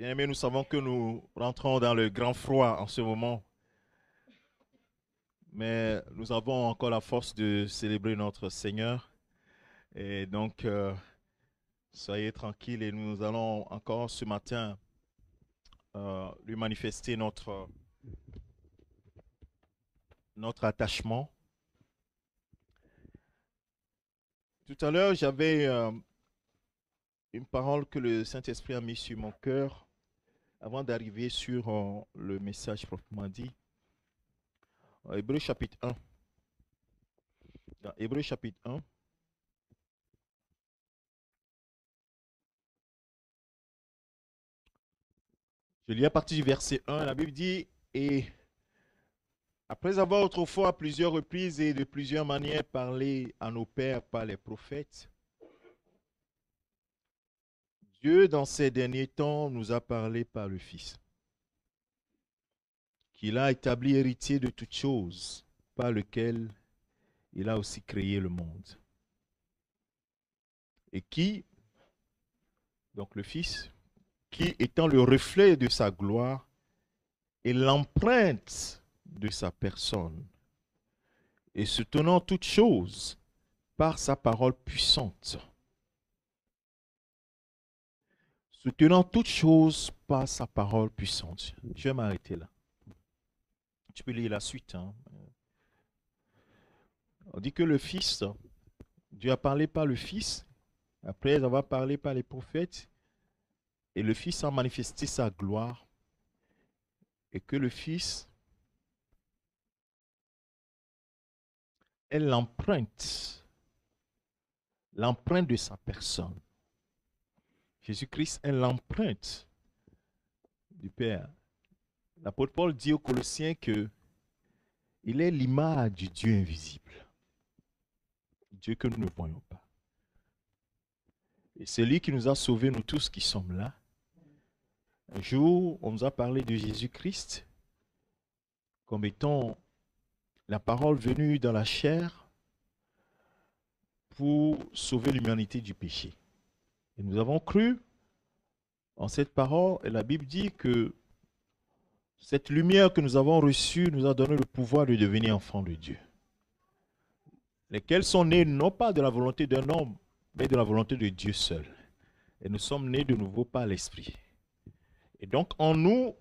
Bien-aimés, nous savons que nous rentrons dans le grand froid en ce moment, mais nous avons encore la force de célébrer notre Seigneur. Et donc, soyez tranquilles et nous allons encore ce matin lui manifester notre attachement. Tout à l'heure, j'avais une parole que le Saint-Esprit a mise sur mon cœur avant d'arriver sur le message proprement dit. Hébreu chapitre 1. Dans Hébreu chapitre 1. Je lis à partir du verset 1, la Bible dit, et après avoir autrefois à plusieurs reprises et de plusieurs manières parlé à nos pères par les prophètes, Dieu dans ces derniers temps nous a parlé par le Fils, qu'il a établi héritier de toutes choses, par lequel il a aussi créé le monde. Et qui, donc le Fils, qui étant le reflet de sa gloire et l'empreinte de sa personne, et se tenant toutes choses par sa parole puissante, soutenant toutes choses par sa parole puissante. Je vais m'arrêter là. Tu peux lire la suite. Hein. On dit que le Fils, Dieu a parlé par le Fils, après avoir parlé par les prophètes, et le Fils a manifesté sa gloire, et que le Fils est l'empreinte de sa personne. Jésus-Christ est l'empreinte du Père. L'apôtre Paul dit aux Colossiens que il est l'image du Dieu invisible, Dieu que nous ne voyons pas. Et c'est lui qui nous a sauvés, nous tous qui sommes là. Un jour, on nous a parlé de Jésus-Christ comme étant la parole venue dans la chair pour sauver l'humanité du péché. Et nous avons cru en cette parole, et la Bible dit que cette lumière que nous avons reçue nous a donné le pouvoir de devenir enfants de Dieu, lesquels sont nés non pas de la volonté d'un homme, mais de la volonté de Dieu seul. Et nous sommes nés de nouveau par l'Esprit. Et donc en nous,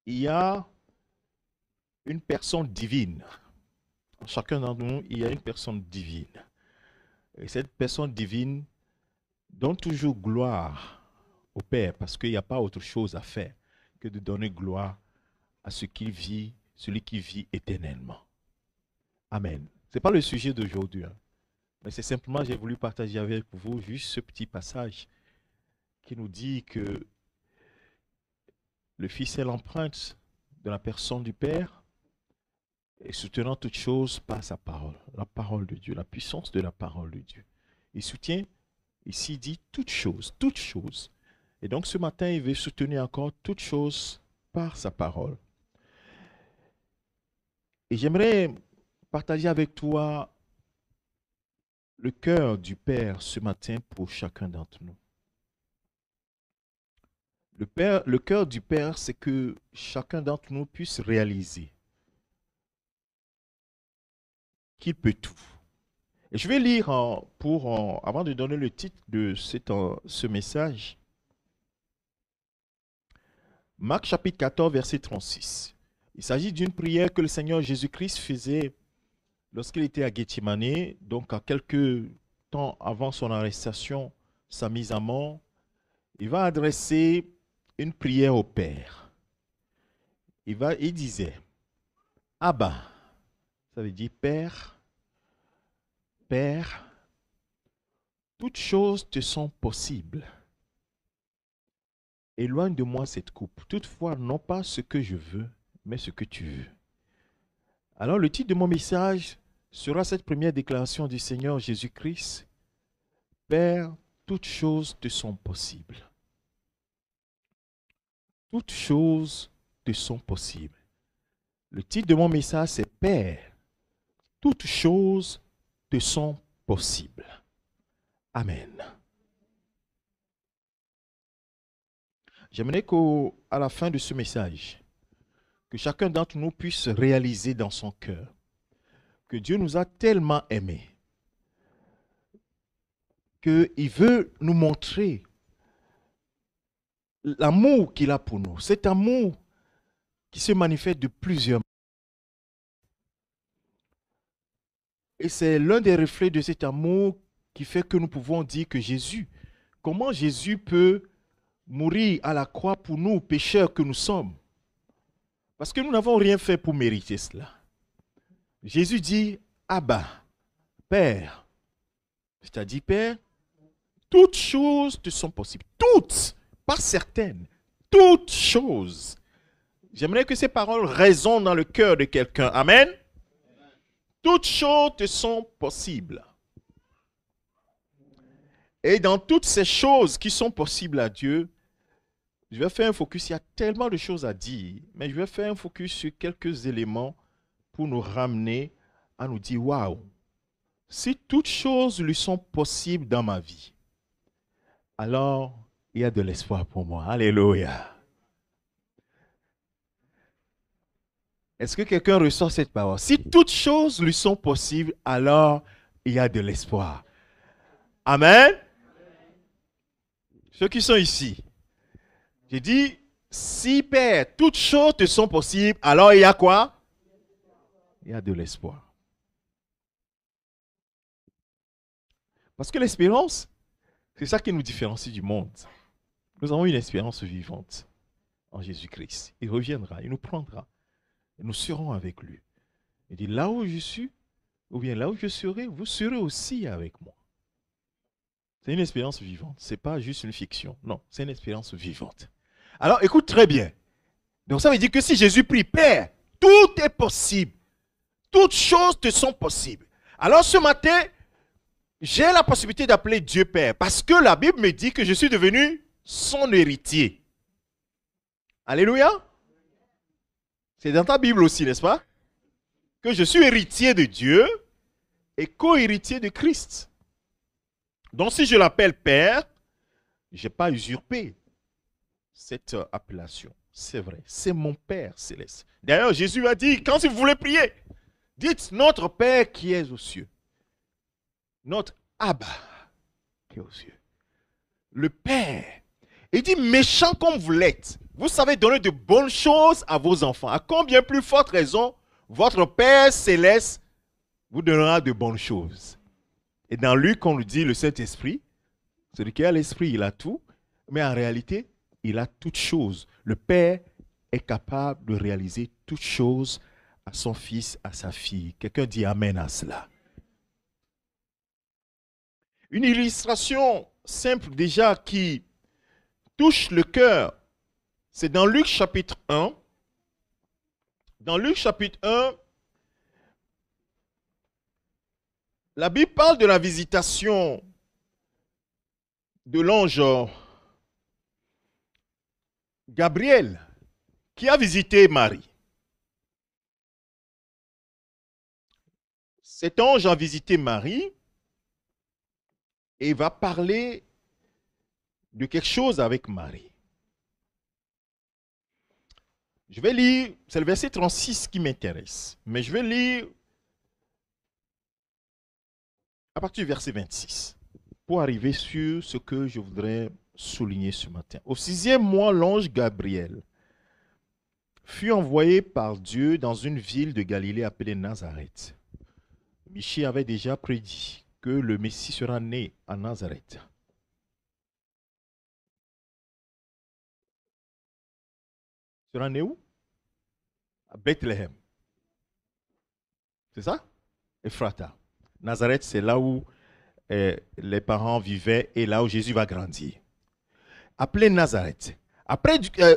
il y a une personne divine. En chacun d'entre nous, il y a une personne divine. Et cette personne divine donne toujours gloire au Père, parce qu'il n'y a pas autre chose à faire que de donner gloire à celui qui vit éternellement. Amen. Ce n'est pas le sujet d'aujourd'hui, hein, mais c'est simplement, j'ai voulu partager avec vous juste ce petit passage qui nous dit que le Fils est l'empreinte de la personne du Père et soutenant toutes choses par sa parole, la parole de Dieu, la puissance de la parole de Dieu. Il soutient, ici dit toutes choses, toutes choses. Et donc ce matin, il veut soutenir encore toutes choses par sa parole. Et j'aimerais partager avec toi le cœur du Père ce matin pour chacun d'entre nous. Le cœur du Père, c'est que chacun d'entre nous puisse réaliser qu'il peut tout. Et je vais lire avant de donner le titre de ce message, Marc chapitre 14, verset 36. Il s'agit d'une prière que le Seigneur Jésus-Christ faisait lorsqu'il était à Gethsemane, donc à quelques temps avant son arrestation, sa mise à mort. Il va adresser une prière au Père. Il disait, Abba, ça veut dire Père, Père, toutes choses te sont possibles. Éloigne de moi cette coupe. Toutefois, non pas ce que je veux, mais ce que tu veux. Alors, le titre de mon message sera cette première déclaration du Seigneur Jésus-Christ. Père, toutes choses te sont possibles. Toutes choses te sont possibles. Le titre de mon message, c'est Père, toutes choses te sont possibles. Amen. J'aimerais qu'à la fin de ce message, que chacun d'entre nous puisse réaliser dans son cœur que Dieu nous a tellement aimés qu'il veut nous montrer l'amour qu'il a pour nous. Cet amour qui se manifeste de plusieurs manières. Et c'est l'un des reflets de cet amour qui fait que nous pouvons dire que Jésus, comment Jésus peut mourir à la croix pour nous, pécheurs que nous sommes. Parce que nous n'avons rien fait pour mériter cela. Jésus dit, Abba, Père. C'est-à-dire, Père, toutes choses te sont possibles. Toutes, pas certaines. Toutes choses. J'aimerais que ces paroles résonnent dans le cœur de quelqu'un. Amen. Toutes choses te sont possibles. Et dans toutes ces choses qui sont possibles à Dieu, je vais faire un focus, il y a tellement de choses à dire, mais je vais faire un focus sur quelques éléments pour nous ramener à nous dire, waouh, si toutes choses lui sont possibles dans ma vie, alors il y a de l'espoir pour moi. Alléluia. Est-ce que quelqu'un ressent cette parole? Si toutes choses lui sont possibles, alors il y a de l'espoir. Amen. Ceux qui sont ici, j'ai dit, si Père, toutes choses te sont possibles, alors il y a quoi? Il y a de l'espoir. Parce que l'espérance, c'est ça qui nous différencie du monde. Nous avons une espérance vivante en Jésus-Christ. Il reviendra, il nous prendra. Et nous serons avec lui. Il dit, là où je suis, ou bien là où je serai, vous serez aussi avec moi. C'est une expérience vivante. Ce n'est pas juste une fiction. Non, c'est une expérience vivante. Alors, écoute très bien. Donc, ça veut dire que si Jésus prie, Père, tout est possible. Toutes choses te sont possibles. Alors, ce matin, j'ai la possibilité d'appeler Dieu Père. Parce que la Bible me dit que je suis devenu son héritier. Alléluia. C'est dans ta Bible aussi, n'est-ce pas? Que je suis héritier de Dieu et co-héritier de Christ. Donc, si je l'appelle Père, je n'ai pas usurpé cette appellation. C'est vrai, c'est mon Père céleste. D'ailleurs, Jésus a dit, quand vous voulez prier, dites notre Père qui est aux cieux. Notre Abba qui est aux cieux. Le Père. Il dit, méchant comme vous l'êtes, vous savez donner de bonnes choses à vos enfants. À combien plus forte raison, votre Père céleste vous donnera de bonnes choses. Et dans Luc, on nous dit le Saint-Esprit, celui qui a l'Esprit, il a tout, mais en réalité, il a toutes choses. Le Père est capable de réaliser toutes choses à son fils, à sa fille. Quelqu'un dit Amen à cela. Une illustration simple déjà qui touche le cœur, c'est dans Luc chapitre 1. Dans Luc chapitre 1, la Bible parle de la visitation de l'ange Gabriel qui a visité Marie. Cet ange a visité Marie et va parler de quelque chose avec Marie. Je vais lire, c'est le verset 36 qui m'intéresse, mais je vais lire à partir du verset 26 pour arriver sur ce que je voudrais souligner ce matin. Au 6e mois, l'ange Gabriel fut envoyé par Dieu dans une ville de Galilée appelée Nazareth. Michée avait déjà prédit que le Messie sera né à Nazareth. Sera né où? À Bethléem. C'est ça? Ephrata. Nazareth, c'est là où les parents vivaient et là où Jésus va grandir. Appelé Nazareth.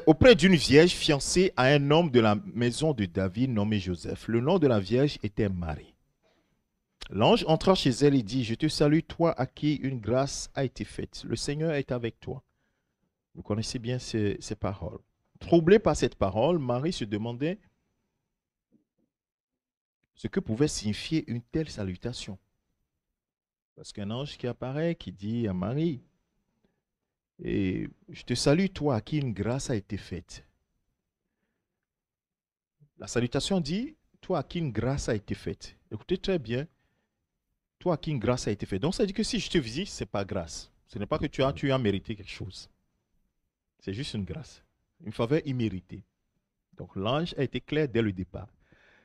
Auprès d'une vierge fiancée à un homme de la maison de David nommé Joseph. Le nom de la vierge était Marie. L'ange entra chez elle et dit, « Je te salue, toi à qui une grâce a été faite. Le Seigneur est avec toi. » Vous connaissez bien ces paroles. Troublée par cette parole, Marie se demandait ce que pouvait signifier une telle salutation. Parce qu'un ange qui apparaît, qui dit à Marie, Et je te salue, toi, à qui une grâce a été faite. La salutation dit, toi, à qui une grâce a été faite. Écoutez très bien, toi, à qui une grâce a été faite. Donc, ça dit que si je te visite, ce n'est pas grâce. Ce n'est pas que tu as mérité quelque chose. C'est juste une grâce. Une faveur imméritée. Donc, l'ange a été clair dès le départ.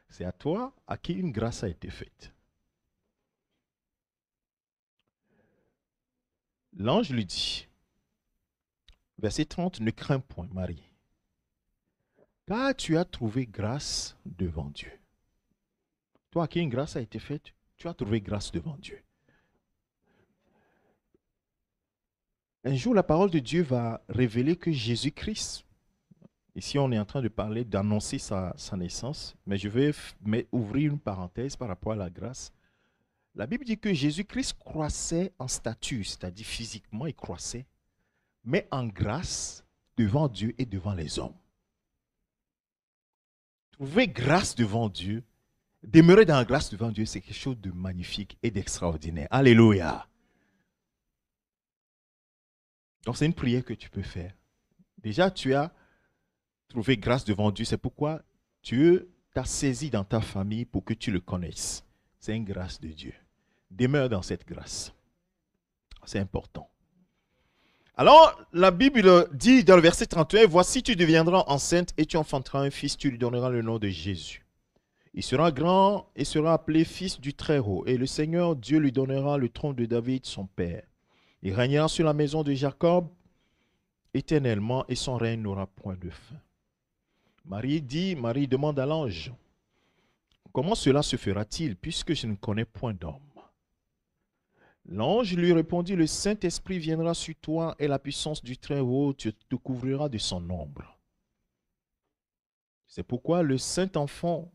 C'est à toi à qui une grâce a été faite. L'ange lui dit, verset 30, ne crains point, Marie, car tu as trouvé grâce devant Dieu. Toi à qui une grâce a été faite, tu as trouvé grâce devant Dieu. Un jour, la parole de Dieu va révéler que Jésus-Christ, ici on est en train de parler, d'annoncer sa naissance, mais je vais ouvrir une parenthèse par rapport à la grâce. La Bible dit que Jésus-Christ croissait en stature, c'est-à-dire physiquement il croissait, mais en grâce devant Dieu et devant les hommes. Trouver grâce devant Dieu, demeurer dans la grâce devant Dieu, c'est quelque chose de magnifique et d'extraordinaire. Alléluia. Donc c'est une prière que tu peux faire. Déjà, tu as trouvé grâce devant Dieu, c'est pourquoi Dieu t'a saisi dans ta famille pour que tu le connaisses. C'est une grâce de Dieu. Demeure dans cette grâce. C'est important. Alors, la Bible dit dans le verset 31, « Voici, tu deviendras enceinte et tu enfanteras un fils, tu lui donneras le nom de Jésus. Il sera grand et sera appelé fils du Très-Haut, et le Seigneur Dieu lui donnera le trône de David, son père. Il régnera sur la maison de Jacob éternellement, et son règne n'aura point de fin. » Marie demande à l'ange, « Comment cela se fera-t-il, puisque je ne connais point d'homme ?» L'ange lui répondit, « Le Saint-Esprit viendra sur toi, et la puissance du Très-Haut te couvrira de son ombre. C'est pourquoi le Saint-Enfant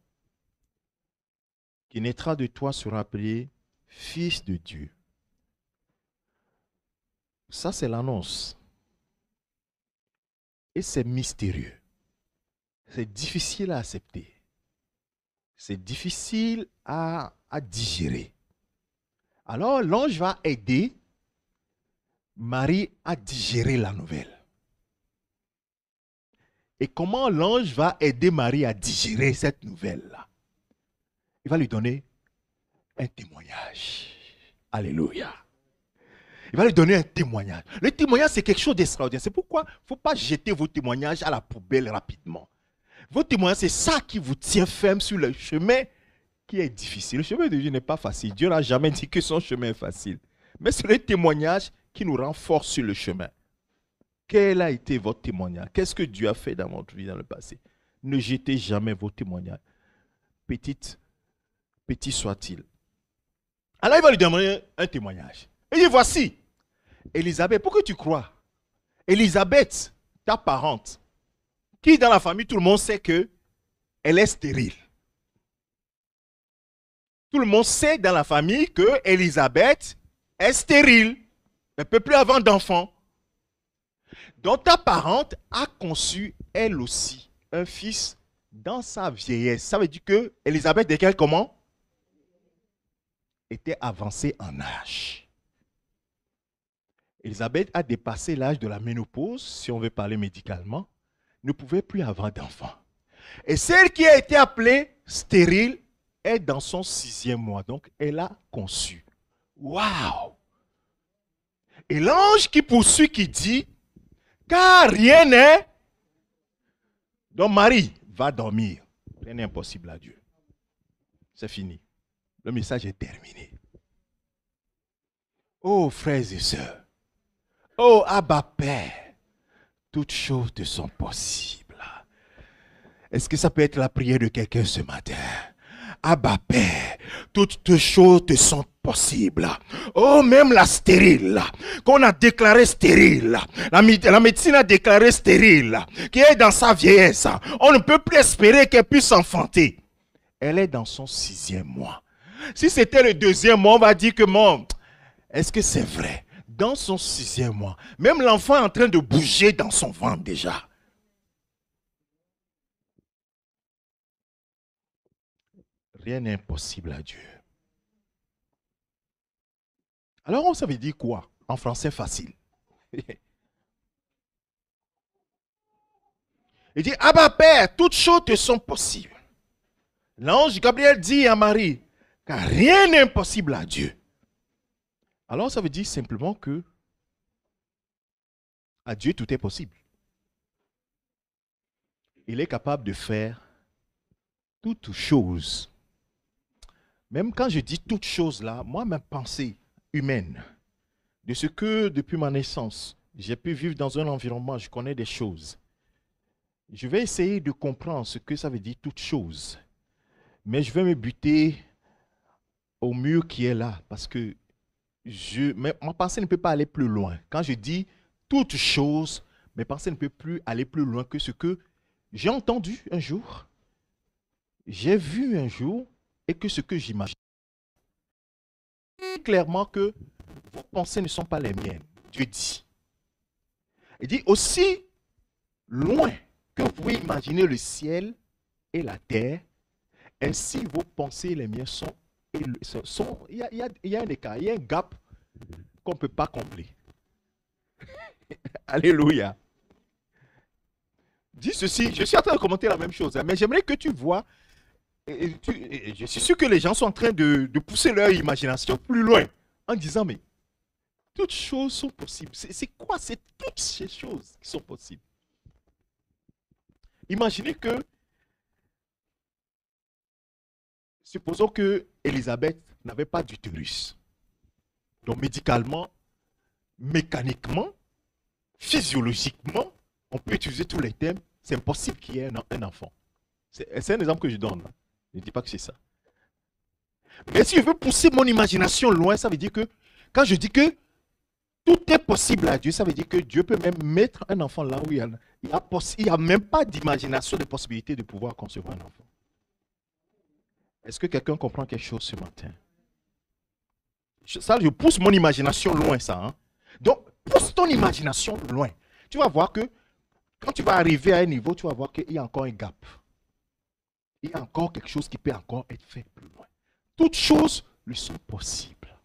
qui naîtra de toi sera appelé Fils de Dieu. » Ça, c'est l'annonce. Et c'est mystérieux. C'est difficile à accepter. C'est difficile à digérer. Alors, l'ange va aider Marie à digérer la nouvelle. Et comment l'ange va aider Marie à digérer cette nouvelle-là? Il va lui donner un témoignage. Alléluia. Il va lui donner un témoignage. Le témoignage, c'est quelque chose d'extraordinaire. C'est pourquoi il ne faut pas jeter vos témoignages à la poubelle rapidement. Vos témoignages, c'est ça qui vous tient ferme sur le chemin qui est difficile. Le chemin de Dieu n'est pas facile. Dieu n'a jamais dit que son chemin est facile. Mais c'est le témoignage qui nous renforce sur le chemin. Quel a été votre témoignage? Qu'est-ce que Dieu a fait dans votre vie dans le passé? Ne jetez jamais vos témoignages. Petit soit-il. Alors il va lui demander un témoignage. Il dit, voici, Élisabeth, pourquoi tu crois? Élisabeth, ta parente, qui dans la famille, tout le monde sait qu'elle est stérile. Tout le monde sait dans la famille que Élisabeth est stérile. Elle ne peut plus avoir d'enfant. Donc ta parente a conçu, elle aussi, un fils dans sa vieillesse. Ça veut dire que Élisabeth, dès qu'elle comment? Était avancée en âge. Élisabeth a dépassé l'âge de la ménopause, si on veut parler médicalement, ne pouvait plus avoir d'enfant. Et celle qui a été appelée stérile est dans son 6e mois. Donc, elle a conçu. Waouh! Et l'ange qui poursuit, qui dit, car rien n'est. Donc, Marie va dormir. Rien n'est impossible à Dieu. C'est fini. Le message est terminé. Oh, frères et sœurs. Oh, Abba Père. Toutes choses te sont possibles. Est-ce que ça peut être la prière de quelqu'un ce matin? Abba Père, toutes choses te sont possibles. Oh, même la stérile, qu'on a déclarée stérile, la médecine a déclaré stérile, qui est dans sa vieillesse, on ne peut plus espérer qu'elle puisse enfanter. Elle est dans son 6e mois. Si c'était le 2e mois, on va dire que bon, est-ce que c'est vrai? Dans son 6e mois, même l'enfant est en train de bouger dans son ventre déjà. Rien n'est impossible à Dieu. Alors, ça veut dire quoi? En français facile. Il dit, Abba Père, toutes choses te sont possibles. L'ange Gabriel dit à Marie, car rien n'est impossible à Dieu. Alors ça veut dire simplement que à Dieu tout est possible. Il est capable de faire toutes choses. Même quand je dis toutes choses là, moi, ma pensée humaine, de ce que depuis ma naissance, j'ai pu vivre dans un environnement, je connais des choses. Je vais essayer de comprendre ce que ça veut dire toutes choses. Mais je vais me buter au mur qui est là, parce que ma pensée ne peut pas aller plus loin. Quand je dis toutes choses, mes pensées ne peuvent plus aller plus loin que ce que j'ai entendu un jour, j'ai vu un jour, et que ce que j'imagine. Clairement que vos pensées ne sont pas les miennes. Dieu dit. Il dit aussi loin que vous pouvez imaginer le ciel et la terre, ainsi vos pensées et les miennes sont. Il y a un écart, il y a un gap qu'on ne peut pas combler. Alléluia. Dis ceci, je suis en train de commenter la même chose, mais j'aimerais que tu vois. Je suis sûr que les gens sont en train de pousser leur imagination plus loin en disant, mais toutes choses sont possibles. C'est quoi? C'est toutes ces choses qui sont possibles. Imaginez que, supposons que Élisabeth n'avait pas d'utérus. Donc médicalement, mécaniquement, physiologiquement, on peut utiliser tous les termes, c'est impossible qu'il y ait un enfant. C'est un exemple que je donne. Je ne dis pas que c'est ça. Mais si je veux pousser mon imagination loin, ça veut dire que, quand je dis que tout est possible à Dieu, ça veut dire que Dieu peut même mettre un enfant là où il n'y a même pas d'imagination de possibilité de pouvoir concevoir un enfant. Est-ce que quelqu'un comprend quelque chose ce matin? Ça, je pousse mon imagination loin, ça. Hein? Donc, pousse ton imagination loin. Tu vas voir que, quand tu vas arriver à un niveau, tu vas voir qu'il y a encore un gap. Il y a encore quelque chose qui peut encore être fait plus loin. Toutes choses lui sont possibles.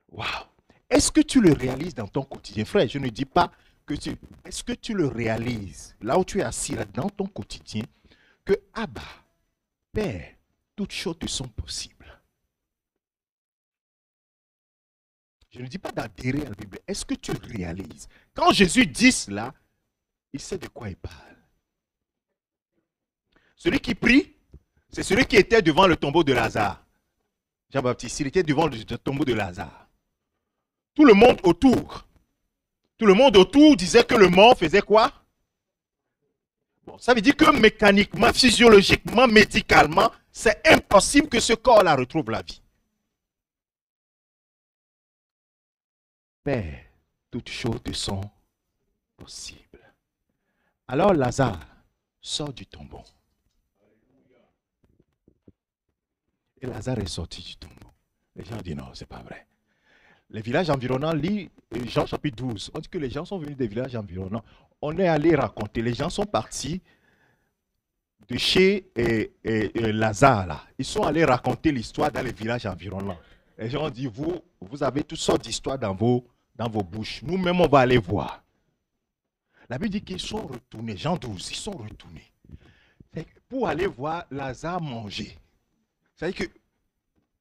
Waouh! Est-ce que tu le réalises dans ton quotidien? Frère, je ne dis pas que tu... Est-ce que tu le réalises, là où tu es assis, là, dans ton quotidien, que Abba, Père, toutes choses te sont possibles? Je ne dis pas d'adhérer à la Bible. Est-ce que tu réalises? Quand Jésus dit cela, il sait de quoi il parle. Celui qui prie, c'est celui qui était devant le tombeau de Lazare. Jean-Baptiste, il était devant le tombeau de Lazare. Tout le monde autour disait que le mort faisait quoi? Bon, ça veut dire que mécaniquement, physiologiquement, médicalement, c'est impossible que ce corps-là retrouve la vie. Père, toutes choses te sont possibles. Alors Lazare sort du tombeau. Et Lazare est sorti du tombeau. Les gens disent non, c'est pas vrai. Les villages environnants, lis Jean chapitre 12. On dit que les gens sont venus des villages environnants. On est allé raconter. Les gens sont partis de chez Lazare. Là. Ils sont allés raconter l'histoire dans les villages environnants. Les gens ont dit, vous avez toutes sortes d'histoires dans vos bouches. Nous-mêmes, on va aller voir. La Bible dit qu'ils sont retournés. Jean 12, ils sont retournés. Pour aller voir Lazare manger. C'est-à-dire que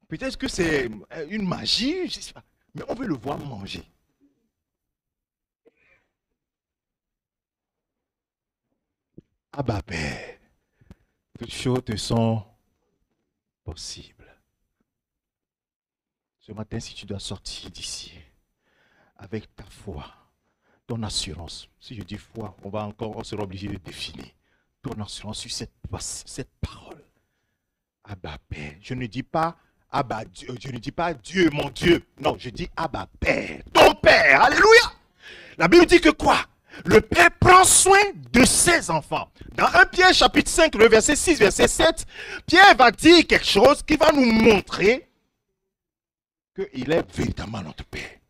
peut-être que c'est une magie, je ne sais pas. Mais on veut le voir manger. Abba Père, toutes choses te sont possibles. Ce matin, si tu dois sortir d'ici avec ta foi, ton assurance, si je dis foi, on sera obligé de définir ton assurance sur cette parole. Abba Père, je ne dis pas Abba Dieu, je ne dis pas Dieu mon Dieu, non, je dis Abba Père, ton Père, alléluia. La Bible dit que quoi? Le Père prend soin de ses enfants. Dans 1 Pierre chapitre 5, le verset 6, verset 7, Pierre va dire quelque chose qui va nous montrer qu'il est véritablement notre Père.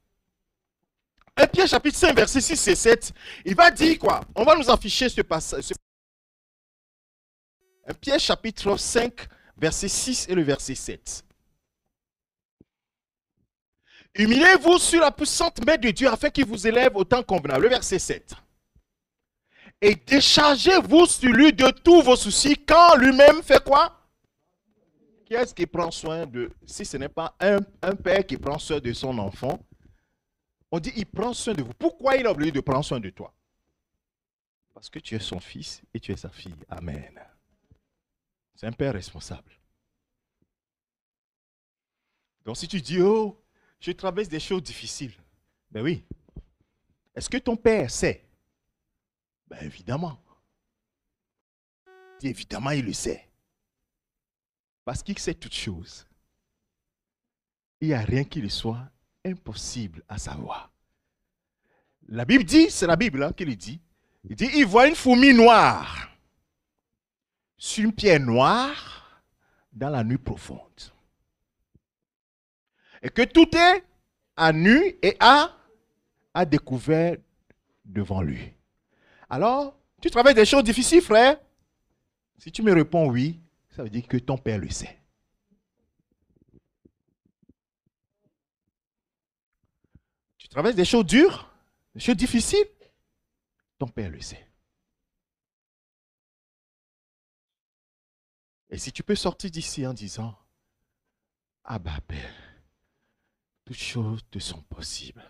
1 Pierre chapitre 5, verset 6 et 7, il va dire quoi? On va nous afficher ce passage. 1 Pierre chapitre 5, verset 6 et le verset 7. Humiliez-vous sur la puissante main de Dieu afin qu'il vous élève au temps convenable. Le verset 7. Et déchargez-vous sur lui de tous vos soucis quand lui-même fait quoi? Qui est-ce qui prend soin de... Si ce n'est pas un père qui prend soin de son enfant, on dit il prend soin de vous. Pourquoi il est obligé de prendre soin de toi? Parce que tu es son fils et tu es sa fille. Amen. C'est un père responsable. Donc si tu dis, oh, je traverse des choses difficiles. Ben oui. Est-ce que ton père sait? Ben évidemment. Évidemment, il le sait. Parce qu'il sait toutes choses. Il n'y a rien qui lui soit impossible à savoir. La Bible dit, c'est la Bible hein, qui le dit. Il dit, il voit une fourmi noire sur une pierre noire dans la nuit profonde. Et que tout est à nu et à découvert devant lui. Alors, tu travailles des choses difficiles, frère? Si tu me réponds oui, ça veut dire que ton père le sait. Tu traverses des choses dures, des choses difficiles, ton père le sait. Et si tu peux sortir d'ici en disant, ah bah père, toutes choses te sont possibles.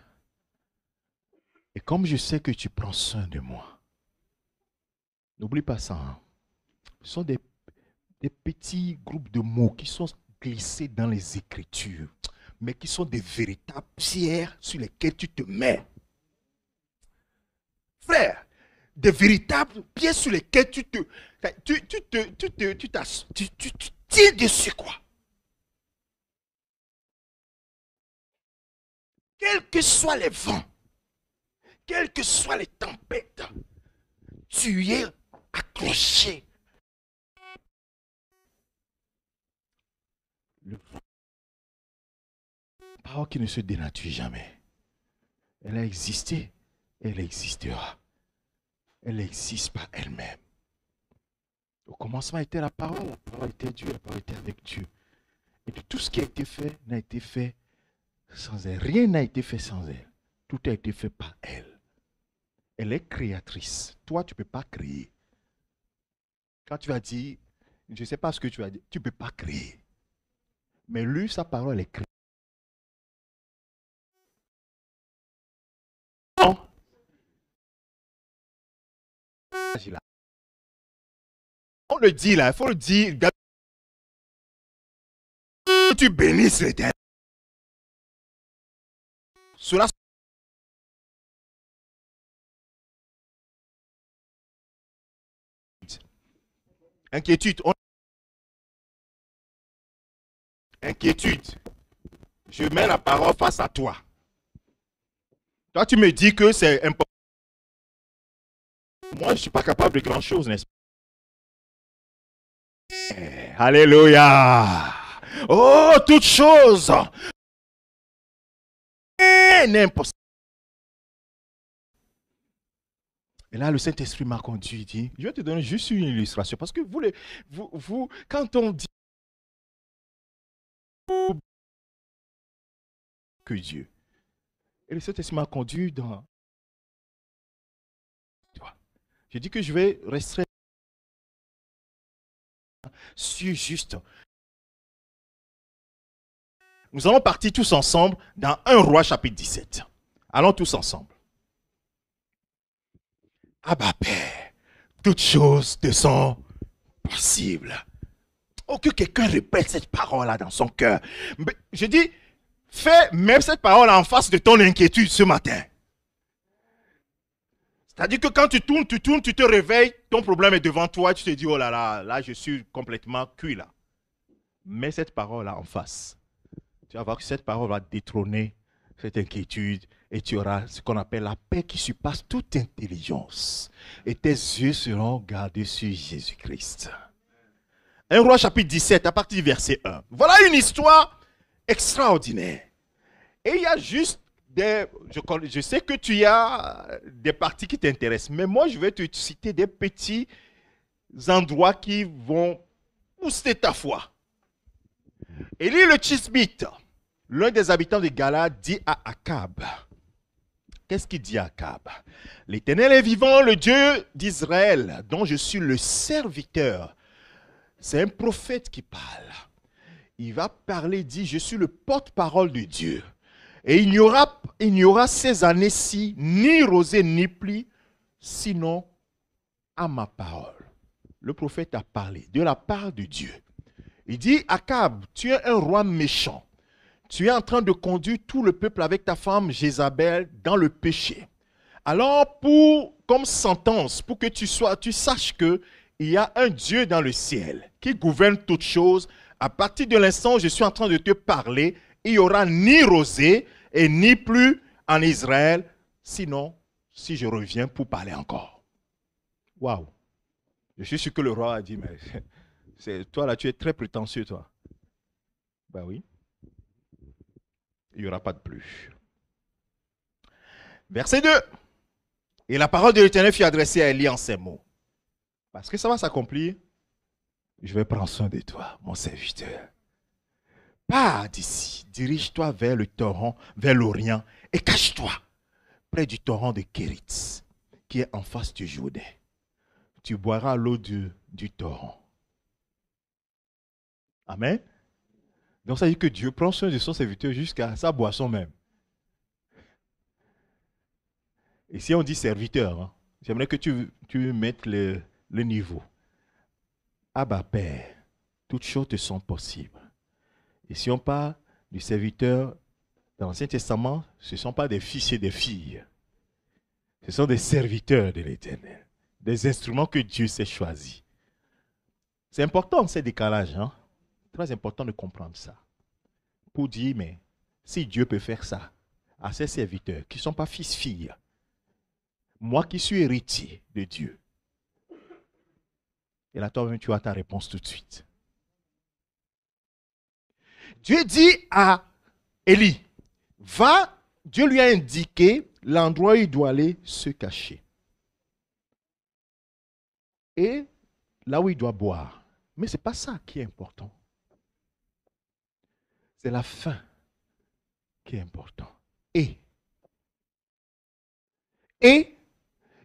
Et comme je sais que tu prends soin de moi, n'oublie pas ça. Hein. Ce sont des petits groupes de mots qui sont glissés dans les Écritures, mais qui sont des véritables pierres sur lesquelles tu te mets. Frère, des véritables pierres sur lesquelles tu tiens dessus, quoi. Quels que soient les vents, quelles que soient les tempêtes, tu es accroché. La parole qui ne se dénature jamais. Elle a existé, elle existera. Elle existe par elle-même. Au commencement était la parole était Dieu, la parole était avec Dieu. Et de tout ce qui a été fait n'a été fait sans elle. Rien n'a été fait sans elle. Tout a été fait par elle. Elle est créatrice. Toi, tu ne peux pas créer. Quand tu vas dire, je ne sais pas ce que tu vas dire, tu ne peux pas créer. Mais lui, sa parole est créée. On le dit là, il faut le dire. Tu bénisses l'Éternel. Cela inquiétude. Inquiétude. Je mets la parole face à toi. Toi, tu me dis que c'est important. Moi, je ne suis pas capable de grand chose, n'est-ce pas? Alléluia. Oh, toute chose n'est impossible. Et là, le Saint-Esprit m'a conduit, il dit, je vais te donner juste une illustration. Parce que vous quand on dit que Dieu, et le Saint-Esprit m'a conduit dans... Je dis que je vais rester sur juste. Nous allons partir tous ensemble dans 1 Roi chapitre 17. Allons tous ensemble. Abba Père, toutes choses te sont possibles. Oh, que quelqu'un répète cette parole-là dans son cœur. Je dis, fais même cette parole en face de ton inquiétude ce matin. C'est-à-dire que quand tu tournes, tu te réveilles, ton problème est devant toi, tu te dis, oh là là, là je suis complètement cuit là. Mets cette parole-là en face. Tu vas voir que cette parole va détrôner cette inquiétude et tu auras ce qu'on appelle la paix qui surpasse toute intelligence. Et tes yeux seront gardés sur Jésus-Christ. 1 Roi chapitre 17 à partir du verset 1. Voilà une histoire extraordinaire. Et il y a juste des... Je sais que tu as des parties qui t'intéressent, mais moi je vais te citer des petits endroits qui vont booster ta foi. Élie le Tishbite, l'un des habitants de Galade, dit à Akab, qu'est-ce qu'il dit à Akab? L'Éternel est vivant, le Dieu d'Israël, dont je suis le serviteur. C'est un prophète qui parle. Il va parler, dit, je suis le porte-parole de Dieu. Et il n'y aura ces années-ci ni rosée ni pluie, sinon à ma parole. Le prophète a parlé de la part de Dieu. Il dit, Akab, tu es un roi méchant. Tu es en train de conduire tout le peuple avec ta femme Jézabel dans le péché. Alors, comme sentence, pour que tu saches qu'il y a un Dieu dans le ciel qui gouverne toutes choses, à partir de l'instant où je suis en train de te parler, il n'y aura ni rosée et ni pluie en Israël, sinon, si je reviens pour parler encore. Waouh! Je suis sûr que le roi a dit, mais toi là, tu es très prétentieux, toi. Ben oui. Il n'y aura pas de pluie. Verset 2. Et la parole de l'Éternel fut adressée à Élie en ces mots. Parce que ça va s'accomplir, je vais prendre soin de toi, mon serviteur. Pars d'ici, dirige-toi vers le torrent, vers l'Orient, et cache-toi près du torrent de Kéritz, qui est en face du Jourdain. Tu boiras l'eau du torrent. Amen. Donc ça veut dire que Dieu prend soin de son serviteur jusqu'à sa boisson même. Et si on dit serviteur, hein, j'aimerais que tu mettes le niveau. Abba Père, toutes choses te sont possibles. Et si on parle du serviteur dans l'Ancien Testament, ce ne sont pas des fils et des filles. Ce sont des serviteurs de l'Éternel. Des instruments que Dieu s'est choisis. C'est important ces décalages. Hein? Très important de comprendre ça. Pour dire, mais si Dieu peut faire ça à ses serviteurs qui ne sont pas fils-filles, moi qui suis héritier de Dieu, et là toi-même tu as ta réponse tout de suite. Dieu dit à Élie, va, Dieu lui a indiqué l'endroit où il doit aller se cacher. Et là où il doit boire. Mais ce n'est pas ça qui est important. C'est la fin qui est important. Et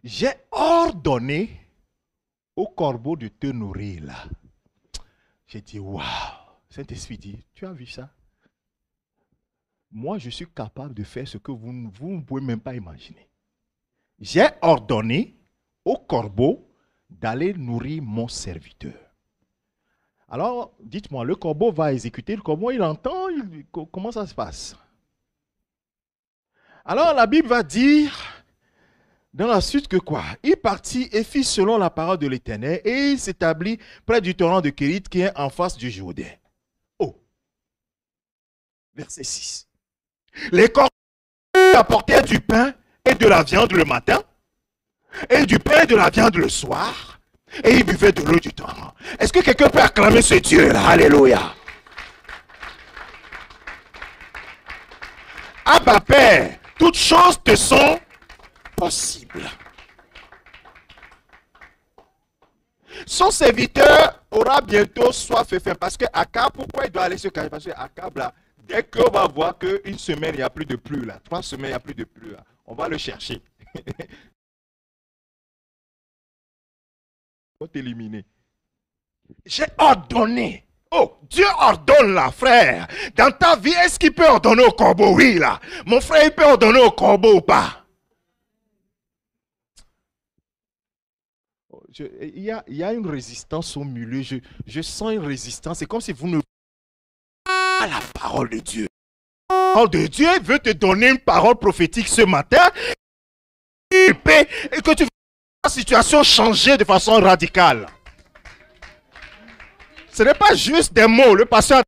j'ai ordonné au corbeau de te nourrir là. J'ai dit, waouh. Saint-Esprit dit, tu as vu ça? Moi, je suis capable de faire ce que vous ne pouvez même pas imaginer. J'ai ordonné au corbeau d'aller nourrir mon serviteur. Alors, dites-moi, le corbeau va exécuter, le corbeau, il entend, comment ça se passe? Alors, la Bible va dire, dans la suite que quoi? Il partit et fit selon la parole de l'Éternel, et il s'établit près du torrent de Kérit qui est en face du Jourdain. Oh! Verset 6. Les corbeaux apportèrent du pain et de la viande le matin, et du pain et de la viande le soir, et ils buvaient de l'eau du torrent. Est-ce que quelqu'un peut acclamer ce Dieu-là? Alléluia. Abba Père, toutes choses te sont possibles. Son serviteur aura bientôt soif et faim. Parce que Akab, pourquoi il doit aller se cacher? Parce que Akab, là, dès qu'on va voir qu'une semaine, il n'y a plus de pluie, là, 3 semaines, il n'y a plus de pluie, là, on va le chercher. On va t'éliminer. J'ai ordonné. Oh, Dieu ordonne là, frère. Dans ta vie, est-ce qu'il peut ordonner au corbeau? Oui, là. Mon frère, il peut ordonner au corbeau ou pas? Il y a une résistance au milieu. Je sens une résistance. C'est comme si vous ne... pas la parole de Dieu. La parole de Dieu veut te donner une parole prophétique ce matin. Et que tu vois la situation changer de façon radicale. Ce n'est pas juste des mots. Le pasteur a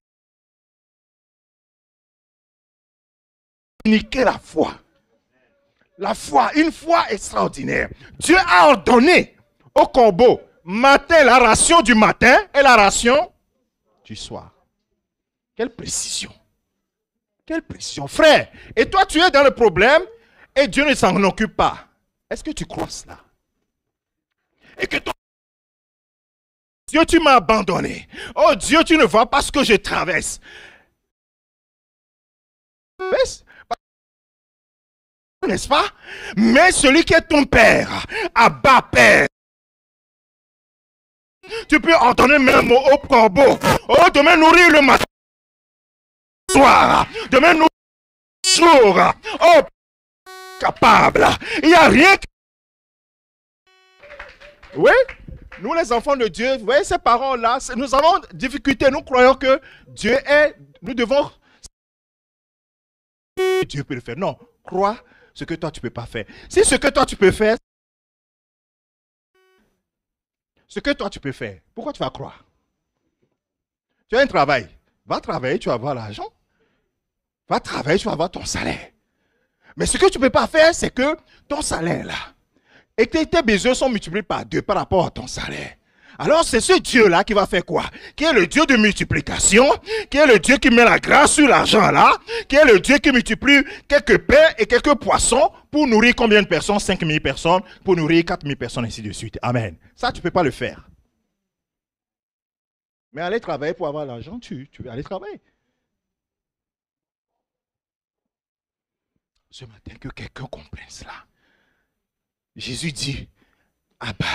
communiqué la foi. La foi, une foi extraordinaire. Dieu a ordonné au corbeau, matin, la ration du matin et la ration du soir. Quelle précision. Quelle précision. Frère, et toi tu es dans le problème et Dieu ne s'en occupe pas. Est-ce que tu crois cela? Et que toi, Dieu, tu m'as abandonné. Oh Dieu, tu ne vois pas ce que je traverse. n'est-ce pas? Mais celui qui est ton père, Abba Père, tu peux ordonner même au corbeau, oh, de me nourrir le matin, le soir, de me nourrir le jour, oh, capable. Il n'y a rien que... Oui, nous les enfants de Dieu, vous voyez ces paroles-là, nous avons difficulté, nous croyons que Dieu est, nous devons... Dieu peut le faire. Non, crois ce que toi tu ne peux pas faire. Si ce que toi tu peux faire, ce que toi tu peux faire, pourquoi tu vas croire? Tu as un travail, va travailler, tu vas avoir l'argent. Va travailler, tu vas avoir ton salaire. Mais ce que tu ne peux pas faire, c'est que ton salaire là, et que tes besoins sont multipliés par 2 par rapport à ton salaire. Alors c'est ce Dieu-là qui va faire quoi? Qui est le Dieu de multiplication, qui est le Dieu qui met la grâce sur l'argent là, qui est le Dieu qui multiplie quelques pains et quelques poissons pour nourrir combien de personnes? 5000 personnes, pour nourrir 4000 personnes, ainsi de suite. Amen. Ça, tu ne peux pas le faire. Mais aller travailler pour avoir l'argent, tu veux aller travailler. Ce matin, que quelqu'un comprenne cela. Jésus dit, Abba,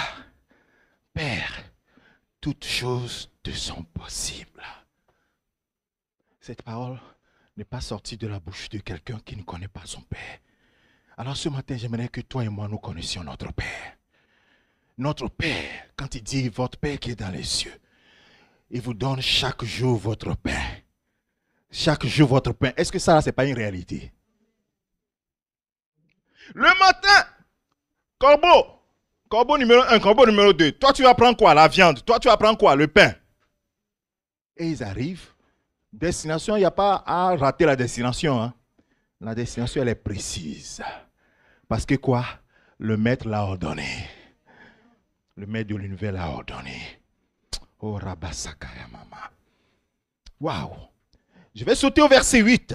Père, toutes choses te sont possibles. Cette parole n'est pas sortie de la bouche de quelqu'un qui ne connaît pas son Père. Alors ce matin, j'aimerais que toi et moi, nous connaissions notre Père. Notre Père, quand il dit votre Père qui est dans les cieux, il vous donne chaque jour votre pain. Chaque jour votre pain. Est-ce que ça, ce n'est pas une réalité? Le matin, corbeau numéro 1, corbeau numéro 2. Toi, tu vas prendre quoi? La viande. Toi, tu vas prendre quoi? Le pain. Et ils arrivent. Destination, il n'y a pas à rater la destination. Hein. La destination, elle est précise. Parce que quoi? Le maître l'a ordonné. Le maître de l'univers l'a ordonné. Oh, Rabasakaya Mama. Waouh. Je vais sauter au verset 8.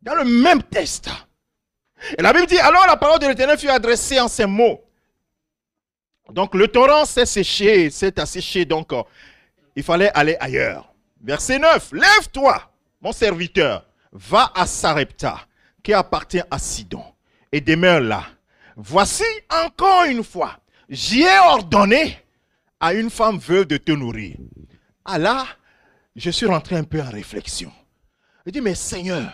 Dans le même texte. Et la Bible dit, alors la parole de l'Éternel fut adressée en ces mots. Donc le torrent s'est séché, s'est asséché, donc il fallait aller ailleurs. Verset 9, lève-toi, mon serviteur, va à Sarepta, qui appartient à Sidon, et demeure là. Voici encore une fois, j'y ai ordonné à une femme veuve de te nourrir. Ah là, je suis rentré un peu en réflexion. Je dis, mais Seigneur,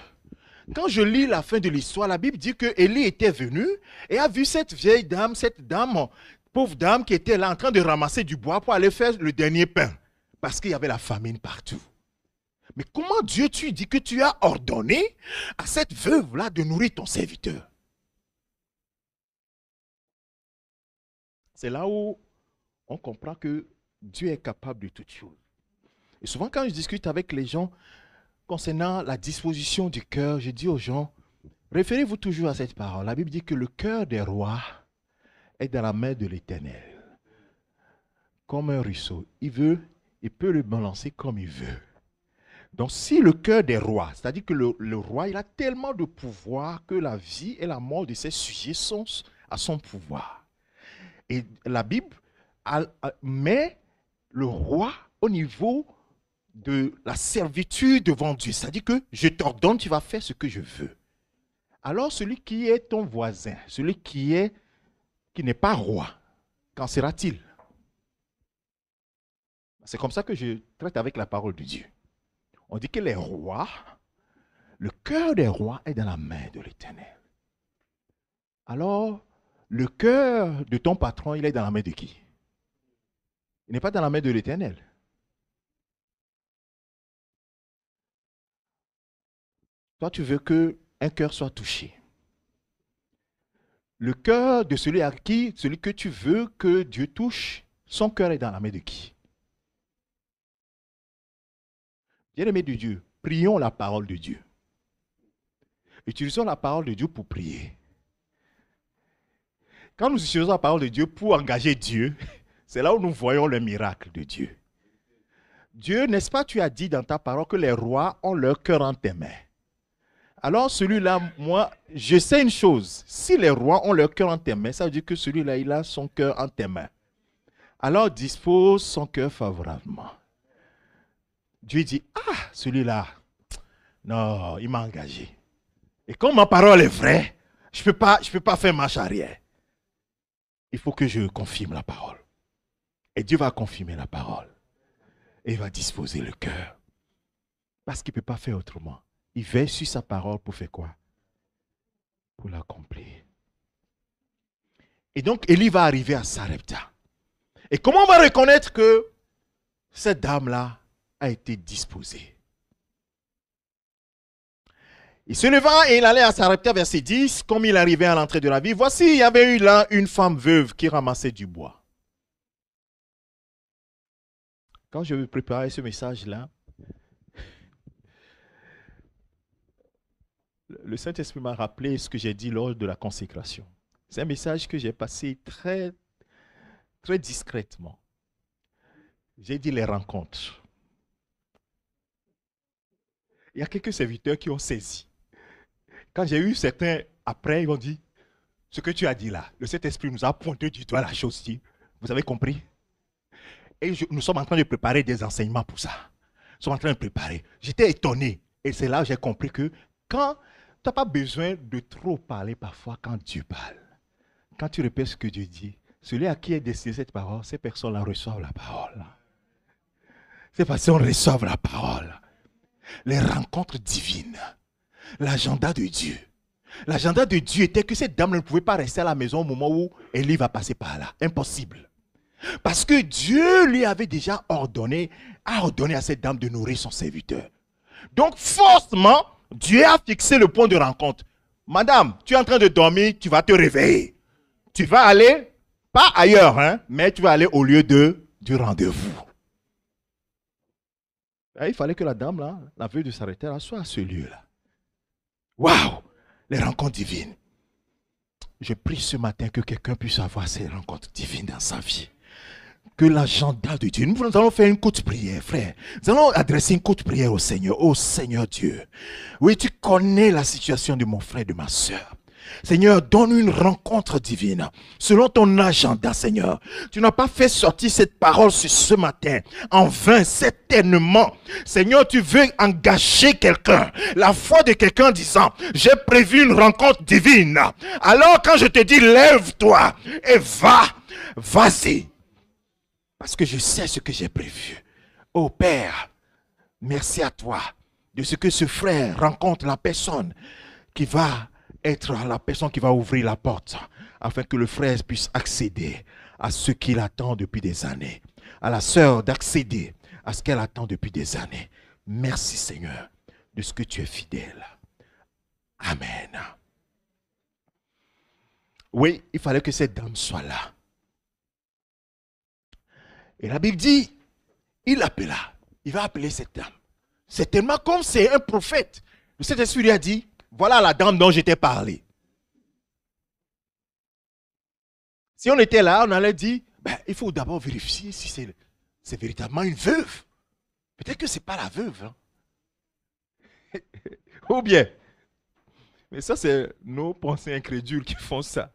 quand je lis la fin de l'histoire, la Bible dit que Élie était venu et a vu cette vieille dame, pauvre dame qui était là en train de ramasser du bois pour aller faire le dernier pain. Parce qu'il y avait la famine partout. Mais comment Dieu, tu dis que tu as ordonné à cette veuve-là de nourrir ton serviteur? C'est là où on comprend que Dieu est capable de toutes choses. Et souvent quand je discute avec les gens concernant la disposition du cœur, je dis aux gens, référez-vous toujours à cette parole. La Bible dit que le cœur des rois est dans la main de l'Éternel. Comme un ruisseau. Il peut le balancer comme il veut. Donc si le cœur des rois, c'est-à-dire que le roi, il a tellement de pouvoir que la vie et la mort de ses sujets sont à son pouvoir. Et la Bible met le roi au niveau de la servitude devant Dieu. C'est-à-dire que je t'ordonne, tu vas faire ce que je veux. Alors celui qui est ton voisin, celui qui n'est pas roi, qu'en sera-t-il? C'est comme ça que je traite avec la parole de Dieu. On dit que les rois, le cœur des rois est dans la main de l'Éternel. Alors, le cœur de ton patron, il est dans la main de qui? Il n'est pas dans la main de l'Éternel. Toi, tu veux qu'un cœur soit touché. Le cœur de celui que tu veux que Dieu touche, son cœur est dans la main de qui? Bien-aimés de Dieu, prions la parole de Dieu. Utilisons la parole de Dieu pour prier. Quand nous utilisons la parole de Dieu pour engager Dieu, c'est là où nous voyons le miracle de Dieu. Dieu, n'est-ce pas, tu as dit dans ta parole que les rois ont leur cœur en tes mains. Alors celui-là, moi, je sais une chose. Si les rois ont leur cœur en tes mains, ça veut dire que celui-là, il a son cœur en tes mains. Alors dispose son cœur favorablement. Dieu dit, ah, celui-là, non, il m'a engagé. Et comme ma parole est vraie, Je peux pas faire marche arrière. Il faut que je confirme la parole. Et Dieu va confirmer la parole. Et il va disposer le cœur. Parce qu'il ne peut pas faire autrement. Il veille sur sa parole pour faire quoi? Pour l'accomplir. Et donc, Élie va arriver à Sarepta. Et comment on va reconnaître que cette dame-là a été disposée? Il se leva et il allait à Sarepta, verset 10. Comme il arrivait à l'entrée de la ville, voici, il y avait eu là une femme veuve qui ramassait du bois. Quand je préparais ce message-là, le Saint-Esprit m'a rappelé ce que j'ai dit lors de la consécration. C'est un message que j'ai passé très discrètement. J'ai dit les rencontres. Il y a quelques serviteurs qui ont saisi. Quand j'ai eu certains après, ils ont dit, ce que tu as dit là, le Saint-Esprit nous a pointé du doigt la chose. Vous avez compris? Et nous sommes en train de préparer des enseignements pour ça. Nous sommes en train de préparer. J'étais étonné. Et c'est là que j'ai compris que quand tu n'as pas besoin de trop parler parfois quand Dieu parle. Quand tu répètes ce que Dieu dit, celui à qui est destinée cette parole, ces personnes-là reçoivent la parole. Ces personnes reçoivent la parole. Les rencontres divines. L'agenda de Dieu. L'agenda de Dieu était que cette dame ne pouvait pas rester à la maison au moment où Élie va passer par là. Impossible. Parce que Dieu lui avait déjà ordonné à cette dame de nourrir son serviteur. Donc forcément, Dieu a fixé le point de rencontre. Madame, tu es en train de dormir, tu vas te réveiller. Tu vas aller, pas ailleurs, hein, mais tu vas aller au lieu du rendez-vous. Et il fallait que la dame, là, la veuve de Sarepta, soit à ce lieu-là. Waouh! Les rencontres divines. Je prie ce matin que quelqu'un puisse avoir ces rencontres divines dans sa vie. Que l'agenda de Dieu, nous allons faire une courte prière, frère. Nous allons adresser une courte prière au Seigneur. Oh Seigneur Dieu. Oui, tu connais la situation de mon frère et de ma soeur. Seigneur, donne une rencontre divine selon ton agenda, Seigneur. Tu n'as pas fait sortir cette parole ce matin en vain, certainement. Seigneur, tu veux engager quelqu'un, la foi de quelqu'un disant, j'ai prévu une rencontre divine. Alors quand je te dis, lève-toi et vas-y. Parce que je sais ce que j'ai prévu. Oh Père, merci à toi de ce que ce frère rencontre la personne qui va être la personne qui va ouvrir la porte afin que le frère puisse accéder à ce qu'il attend depuis des années. À la sœur d'accéder à ce qu'elle attend depuis des années. Merci Seigneur de ce que tu es fidèle. Amen. Oui, il fallait que cette dame soit là. Et la Bible dit, il l'appela. Il va appeler cette dame. Certainement comme c'est un prophète. Le Saint-Esprit lui a dit, voilà la dame dont je t'ai parlé. Si on était là, on allait dire, il faut d'abord vérifier si c'est véritablement une veuve. Peut-être que ce n'est pas la veuve. Hein. Ou bien. Mais ça, c'est nos pensées incrédules qui font ça.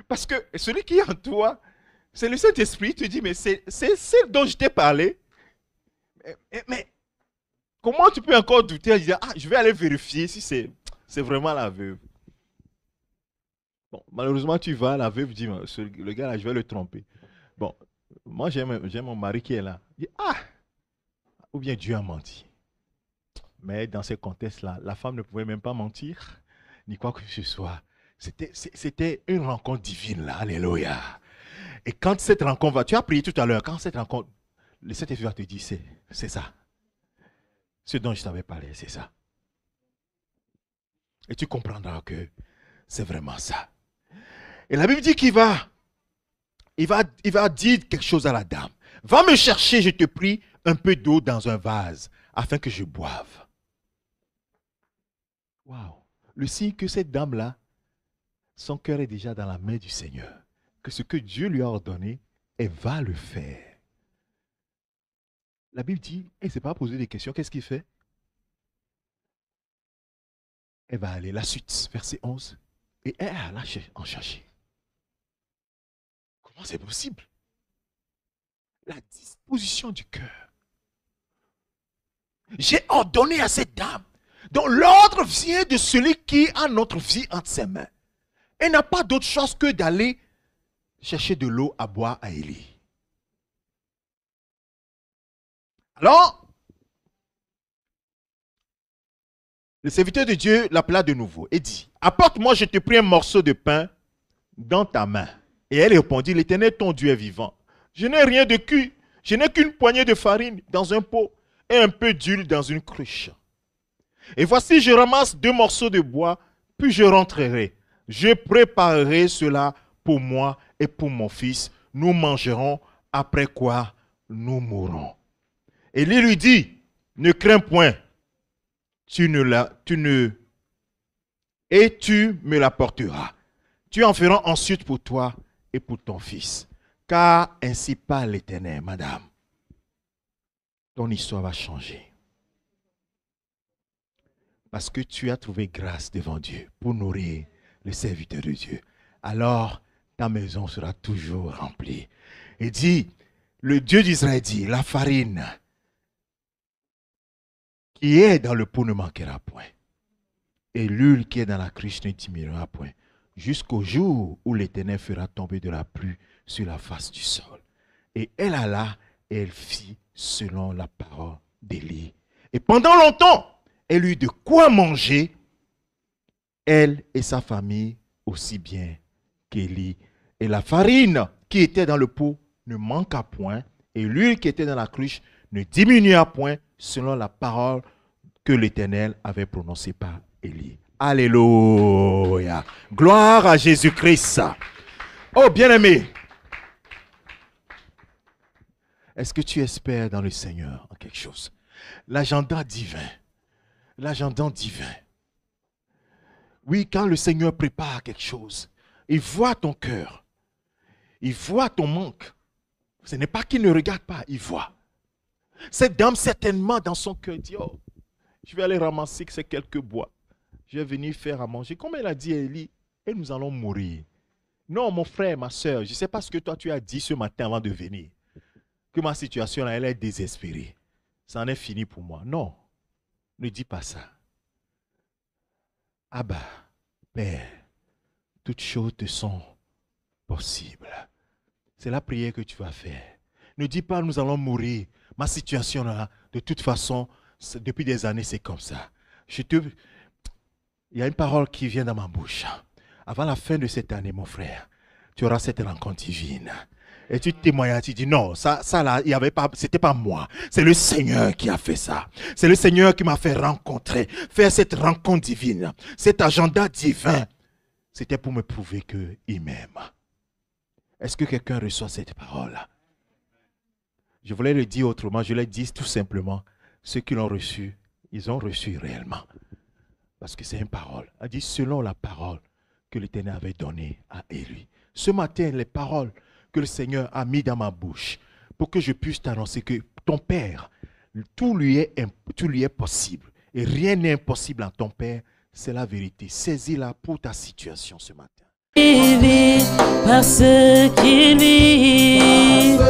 Parce que celui qui est en toi, c'est le Saint-Esprit, tu dis, mais c'est celle dont je t'ai parlé. Mais comment tu peux encore douter en disant, je vais aller vérifier si c'est vraiment la veuve. Bon, malheureusement, tu vas, la veuve dit, le gars là, je vais le tromper. Bon, moi j'aime mon mari qui est là. Il dit, ou bien Dieu a menti. Mais dans ce contexte-là, la femme ne pouvait même pas mentir, ni quoi que ce soit. C'était une rencontre divine là, alléluia. Et quand cette rencontre va, tu as prié tout à l'heure, quand cette rencontre, le Saint-Esprit va te dire, c'est ça. Ce dont je t'avais parlé, c'est ça. Et tu comprendras que c'est vraiment ça. Et la Bible dit qu'il va dire quelque chose à la dame. Va me chercher, je te prie, un peu d'eau dans un vase, afin que je boive. Waouh! Le signe que cette dame-là, son cœur est déjà dans la main du Seigneur. Que ce que Dieu lui a ordonné, elle va le faire. La Bible dit, elle ne s'est pas posé des questions. Qu'est-ce qu'il fait? Elle va aller, la suite, verset 11. Et elle a lâché, en chercher. Comment c'est possible? La disposition du cœur. J'ai ordonné à cette dame, dont l'ordre vient de celui qui a notre vie entre ses mains. et n'a pas d'autre chose que d'aller chercher de l'eau à boire à Élie. Alors, le serviteur de Dieu l'appela de nouveau et dit, apporte-moi, je te prie, un morceau de pain dans ta main. Et elle répondit, l'Éternel ton Dieu est vivant. Je n'ai rien de cuit, je n'ai qu'une poignée de farine dans un pot et un peu d'huile dans une cruche. Et voici, je ramasse 2 morceaux de bois, puis je rentrerai. Je préparerai cela pour moi et pour mon fils. Nous mangerons, après quoi nous mourrons. Élie lui dit, ne crains point, tu me l'apporteras. Tu en feras ensuite pour toi et pour ton fils. Car ainsi parle l'Éternel, madame, ton histoire va changer. Parce que tu as trouvé grâce devant Dieu pour nourrir le serviteur de Dieu. Alors, ta maison sera toujours remplie. Il dit, le Dieu d'Israël dit, la farine qui est dans le pot ne manquera point. Et l'huile qui est dans la cruche ne diminuera point. Jusqu'au jour où l'Éternel fera tomber de la pluie sur la face du sol. Et elle alla et elle fit selon la parole d'Élie. Et pendant longtemps, elle eut de quoi manger, elle et sa famille, aussi bien qu'Élie. Et la farine qui était dans le pot ne manqua point, et l'huile qui était dans la cruche ne diminua point, selon la parole que l'Éternel avait prononcée par Élie. Alléluia. Gloire à Jésus-Christ. Oh, bien-aimé, est-ce que tu espères dans le Seigneur en quelque chose? L'agenda divin. L'agenda divin. Oui, quand le Seigneur prépare quelque chose, il voit ton cœur. Il voit ton manque. Ce n'est pas qu'il ne regarde pas, il voit. Cette dame, certainement, dans son cœur, dit, oh, je vais aller ramasser ces quelques bois. Je vais venir faire à manger. Comme elle a dit à Élie, et nous allons mourir. Non, mon frère, ma soeur, je ne sais pas ce que toi tu as dit ce matin avant de venir. Que ma situation, elle est désespérée. Ça en est fini pour moi. Non, ne dis pas ça. Abba, Père, toutes choses te sont possibles. C'est la prière que tu vas faire. Ne dis pas, nous allons mourir. Ma situation, là, de toute façon, depuis des années, c'est comme ça. Il y a une parole qui vient dans ma bouche. Avant la fin de cette année, mon frère, tu auras cette rencontre divine. Et tu témoignes, tu dis non, ça là, il y avait pas, c'était pas moi. C'est le Seigneur qui a fait ça. C'est le Seigneur qui m'a fait rencontrer, faire cette rencontre divine. Cet agenda divin, c'était pour me prouver qu'il m'aime. Est-ce que quelqu'un reçoit cette parole? Je voulais le dire autrement, je le dis tout simplement. Ceux qui l'ont reçu, ils ont reçu réellement. Parce que c'est une parole. Elle dit selon la parole que l'Éternel avait donnée à Élie. Ce matin, les paroles que le Seigneur a mis dans ma bouche pour que je puisse t'annoncer que ton Père, tout lui est possible. Et rien n'est impossible à ton Père. C'est la vérité. Saisis-la pour ta situation ce matin. Par ceux qui vivent.